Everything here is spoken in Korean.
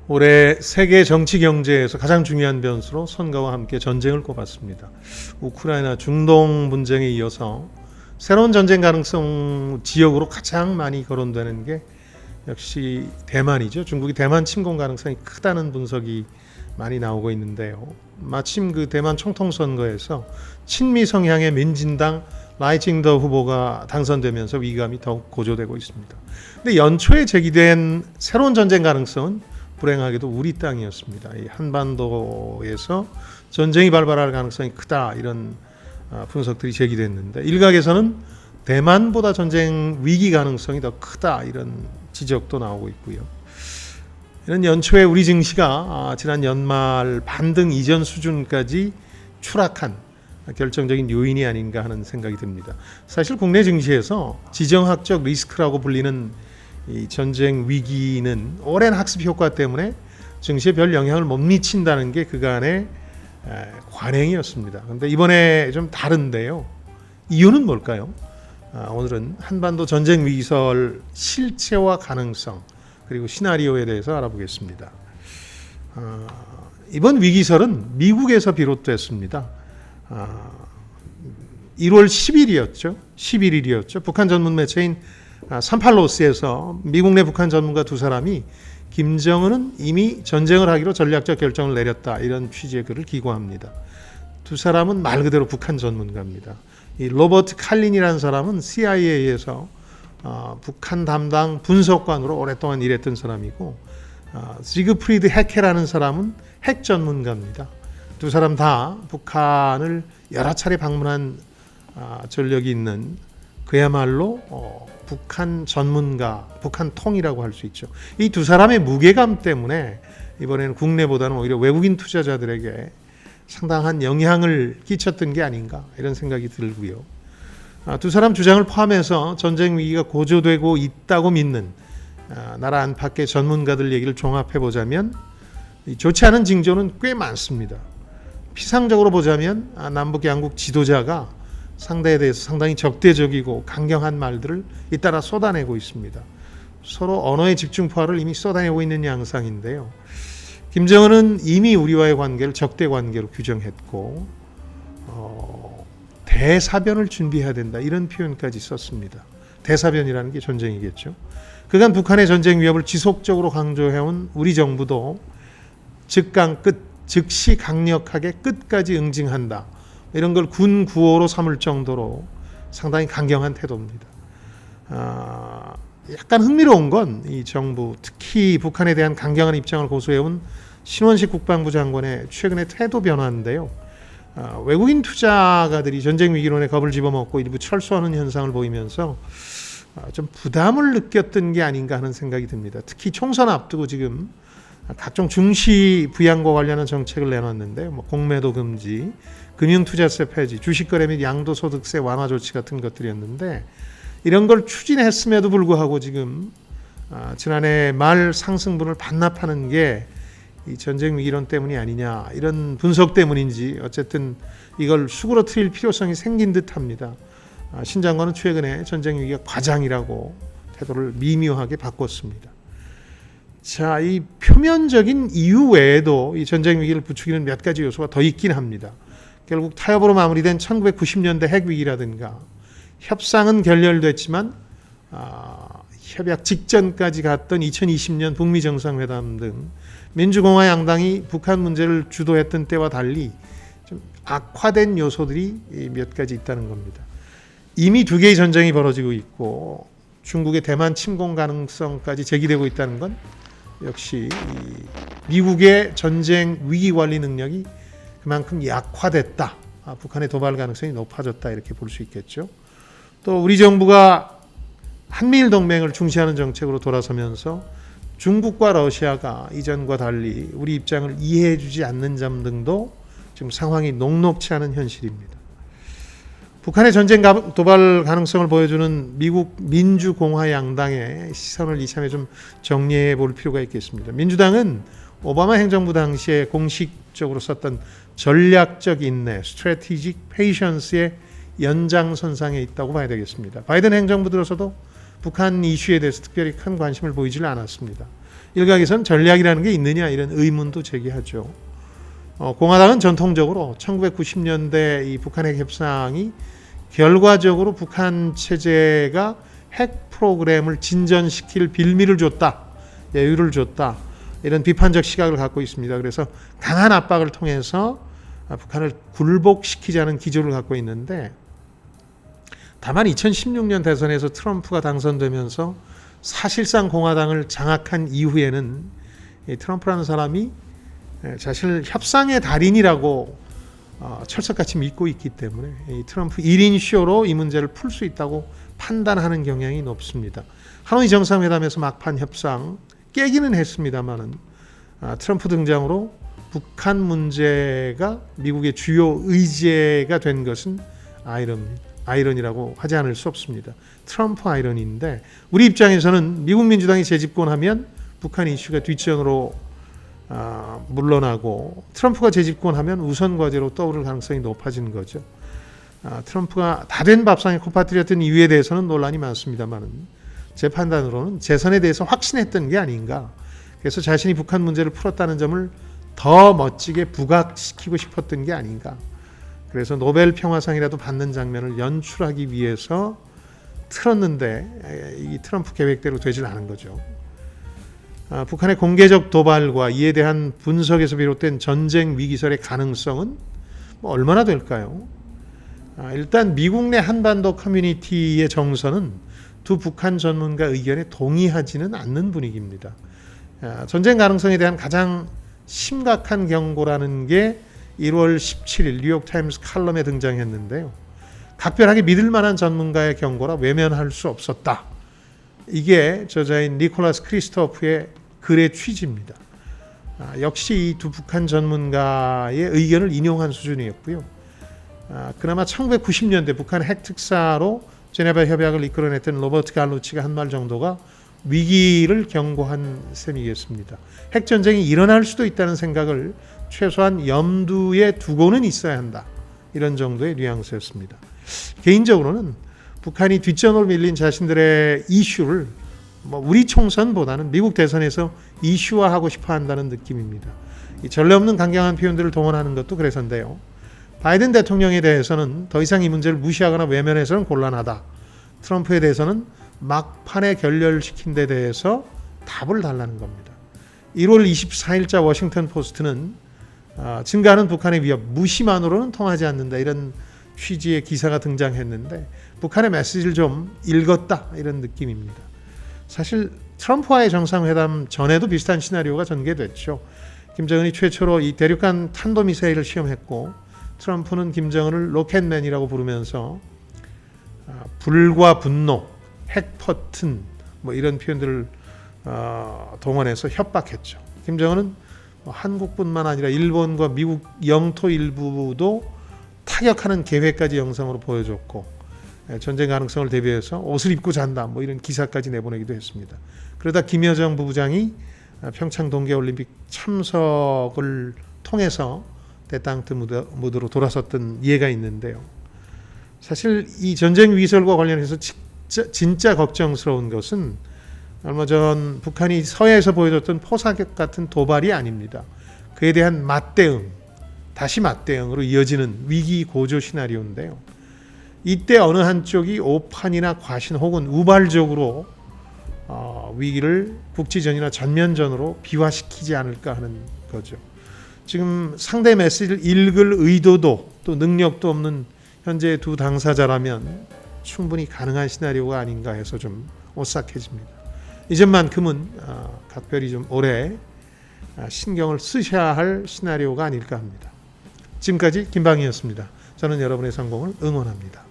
올해 세계 정치 경제에서 가장 중요한 변수로 선거와 함께 전쟁을 꼽았습니다. 우크라이나 중동 분쟁에 이어서 새로운 전쟁 가능성 지역으로 가장 많이 거론되는 게 역시 대만이죠. 중국이 대만 침공 가능성이 크다는 분석이 많이 나오고 있는데요. 마침 그 대만 총통 선거에서 친미 성향의 민진당 라이칭더 후보가 당선되면서 위기감이 더욱 고조되고 있습니다. 근데 연초에 제기된 새로운 전쟁 가능성은 불행하게도 우리 땅이었습니다. 이 한반도에서 전쟁이 발발할 가능성이 크다, 이런 분석들이 제기됐는데, 일각에서는 대만보다 전쟁 위기 가능성이 더 크다, 이런 지적도 나오고 있고요. 이런 연초에 우리 증시가 지난 연말 반등 이전 수준까지 추락한 결정적인 요인이 아닌가 하는 생각이 듭니다. 사실 국내 증시에서 지정학적 리스크라고 불리는 이 전쟁 위기는 오랜 학습 효과 때문에 증시에 별 영향을 못 미친다는 게 그간의 관행이었습니다. 그런데 이번에 좀 다른데요. 이유는 뭘까요? 오늘은 한반도 전쟁 위기설 실체와 가능성, 그리고 시나리오에 대해서 알아보겠습니다. 이번 위기설은 미국에서 비롯됐습니다. 1월 11일이었죠. 북한 전문 매체인 삼팔로스에서 미국 내 북한 전문가 두 사람이 김정은은 이미 전쟁을 하기로 전략적 결정을 내렸다, 이런 취지의 글을 기고합니다. 두 사람은 말 그대로 북한 전문가입니다. 이 로버트 칼린이라는 사람은 CIA에서 북한 담당 분석관으로 오랫동안 일했던 사람이고, 지그프리드 헤케라는 사람은 핵 전문가입니다. 두 사람 다 북한을 여러 차례 방문한 전력이 있는 그야말로 북한 전문가, 북한 통이라고 할 수 있죠. 이 두 사람의 무게감 때문에 이번에는 국내보다는 오히려 외국인 투자자들에게 상당한 영향을 끼쳤던 게 아닌가, 이런 생각이 들고요. 두 사람 주장을 포함해서 전쟁 위기가 고조되고 있다고 믿는 나라 안팎의 전문가들 얘기를 종합해 보자면 좋지 않은 징조는 꽤 많습니다. 피상적으로 보자면 남북 양국 지도자가 상대에 대해서 상당히 적대적이고 강경한 말들을 잇따라 쏟아내고 있습니다. 서로 언어의 집중포화를 이미 쏟아내고 있는 양상인데요. 김정은은 이미 우리와의 관계를 적대 관계로 규정했고 대사변을 준비해야 된다, 이런 표현까지 썼습니다. 대사변이라는 게 전쟁이겠죠. 그간 북한의 전쟁 위협을 지속적으로 강조해온 우리 정부도 즉시 강력하게 끝까지 응징한다, 이런 걸 군 구호로 삼을 정도로 상당히 강경한 태도입니다. 약간 흥미로운 건 이 정부, 특히 북한에 대한 강경한 입장을 고수해온 신원식 국방부 장관의 최근의 태도 변화인데요. 외국인 투자가들이 전쟁 위기론에 겁을 집어먹고 일부 철수하는 현상을 보이면서 좀 부담을 느꼈던 게 아닌가 하는 생각이 듭니다. 특히 총선 앞두고 지금 각종 중시 부양과 관련한 정책을 내놨는데, 공매도 금지, 금융투자세 폐지, 주식거래 및 양도소득세 완화 조치 같은 것들이었는데, 이런 걸 추진했음에도 불구하고 지금 지난해 말 상승분을 반납하는 게 이 전쟁 위기론 때문이 아니냐, 이런 분석 때문인지 어쨌든 이걸 수그러뜨릴 필요성이 생긴 듯합니다. 신 장관은 최근에 전쟁 위기가 과장이라고 태도를 미묘하게 바꿨습니다. 자, 이 표면적인 이유 외에도 이 전쟁 위기를 부추기는 몇 가지 요소가 더 있긴 합니다. 결국 타협으로 마무리된 1990년대 핵위기라든가, 협상은 결렬됐지만 협약 직전까지 갔던 2020년 북미 정상회담 등 민주공화 양당이 북한 문제를 주도했던 때와 달리 좀 악화된 요소들이 몇 가지 있다는 겁니다. 이미 두 개의 전쟁이 벌어지고 있고 중국의 대만 침공 가능성까지 제기되고 있다는 건 역시 미국의 전쟁 위기 관리 능력이 그만큼 약화됐다, 북한의 도발 가능성이 높아졌다, 이렇게 볼 수 있겠죠. 또 우리 정부가 한미일 동맹을 중시하는 정책으로 돌아서면서 중국과 러시아가 이전과 달리 우리 입장을 이해해 주지 않는 점 등도 지금 상황이 녹록치 않은 현실입니다. 북한의 전쟁 도발 가능성을 보여주는 미국 민주공화 양당의 시선을 이참에 좀 정리해 볼 필요가 있겠습니다. 민주당은 오바마 행정부 당시에 공식적으로 썼던 전략적 인내, strategic patience의 연장선상에 있다고 봐야 되겠습니다. 바이든 행정부 들어서도 북한 이슈에 대해서 특별히 큰 관심을 보이질 않았습니다. 일각에선 전략이라는 게 있느냐 이런 의문도 제기하죠. 공화당은 전통적으로 1990년대 이 북한 핵 협상이 결과적으로 북한 체제가 핵 프로그램을 진전시킬 빌미를 줬다, 여유를 줬다, 이런 비판적 시각을 갖고 있습니다. 그래서 강한 압박을 통해서 북한을 굴복시키자는 기조를 갖고 있는데, 다만 2016년 대선에서 트럼프가 당선되면서 사실상 공화당을 장악한 이후에는 이 트럼프라는 사람이 사실 협상의 달인이라고 철석같이 믿고 있기 때문에 이 트럼프 1인 쇼로 이 문제를 풀 수 있다고 판단하는 경향이 높습니다. 하노이 정상회담에서 막판 협상 깨기는 했습니다만은 트럼프 등장으로 북한 문제가 미국의 주요 의제가 된 것은 아이러니라고 하지 않을 수 없습니다. 트럼프 아이러니인데, 우리 입장에서는 미국 민주당이 재집권하면 북한 이슈가 뒷전으로 물러나고, 트럼프가 재집권하면 우선 과제로 떠오를 가능성이 높아진 거죠. 트럼프가 다 된 밥상에 코 빠뜨렸던 이유에 대해서는 논란이 많습니다만, 제 판단으로는 재선에 대해서 확신했던 게 아닌가. 그래서 자신이 북한 문제를 풀었다는 점을 더 멋지게 부각시키고 싶었던 게 아닌가. 그래서 노벨 평화상이라도 받는 장면을 연출하기 위해서 틀었는데, 이 트럼프 계획대로 되질 않은 거죠. 북한의 공개적 도발과 이에 대한 분석에서 비롯된 전쟁 위기설의 가능성은 얼마나 될까요? 일단 미국 내 한반도 커뮤니티의 정서는 두 북한 전문가 의견에 동의하지는 않는 분위기입니다. 전쟁 가능성에 대한 가장 심각한 경고라는 게 1월 17일 뉴욕타임스 칼럼에 등장했는데요. 각별하게 믿을 만한 전문가의 경고라 외면할 수 없었다. 이게 저자인 니콜라스 크리스토프의 글의 취지입니다. 역시 이 두 북한 전문가의 의견을 인용한 수준이었고요. 그나마 1990년대 북한 핵 특사로 제네바 협약을 이끌어냈던 로버트 갈루치가 한 말 정도가 위기를 경고한 셈이겠습니다. 핵전쟁이 일어날 수도 있다는 생각을 최소한 염두에 두고는 있어야 한다. 이런 정도의 뉘앙스였습니다. 개인적으로는 북한이 뒷전으로 밀린 자신들의 이슈를 우리 총선보다는 미국 대선에서 이슈화하고 싶어 한다는 느낌입니다. 이 전례 없는 강경한 표현들을 동원하는 것도 그래서인데요. 바이든 대통령에 대해서는 더 이상 이 문제를 무시하거나 외면해서는 곤란하다. 트럼프에 대해서는 막판에 결렬시킨 데 대해서 답을 달라는 겁니다. 1월 24일자 워싱턴 포스트는 증가하는 북한의 위협, 무시만으로는 통하지 않는다, 이런 취지의 기사가 등장했는데, 북한의 메시지를 좀 읽었다, 이런 느낌입니다. 사실 트럼프와의 정상회담 전에도 비슷한 시나리오가 전개됐죠. 김정은이 최초로 이 대륙간 탄도미사일을 시험했고, 트럼프는 김정은을 로켓맨이라고 부르면서 불과 분노, 핵퍼튼 이런 표현들을 동원해서 협박했죠. 김정은은 한국뿐만 아니라 일본과 미국 영토 일부도 타격하는 계획까지 영상으로 보여줬고, 전쟁 가능성을 대비해서 옷을 입고 잔다 이런 기사까지 내보내기도 했습니다. 그러다 김여정 부부장이 평창 동계올림픽 참석을 통해서 대땅트 무드로 돌아섰던 예가 있는데요. 사실 이 전쟁 위설과 관련해서 진짜 걱정스러운 것은 얼마 전 북한이 서해에서 보여줬던 포사격 같은 도발이 아닙니다. 그에 대한 맞대응, 다시 맞대응으로 이어지는 위기 고조 시나리오인데요. 이때 어느 한쪽이 오판이나 과신 혹은 우발적으로 위기를 국지전이나 전면전으로 비화시키지 않을까 하는 거죠. 지금 상대 메시지를 읽을 의도도 또 능력도 없는 현재 두 당사자라면 충분히 가능한 시나리오가 아닌가 해서 좀 오싹해집니다. 이전만큼은 각별히 좀 오래 신경을 쓰셔야 할 시나리오가 아닐까 합니다. 지금까지 김방희였습니다. 저는 여러분의 성공을 응원합니다.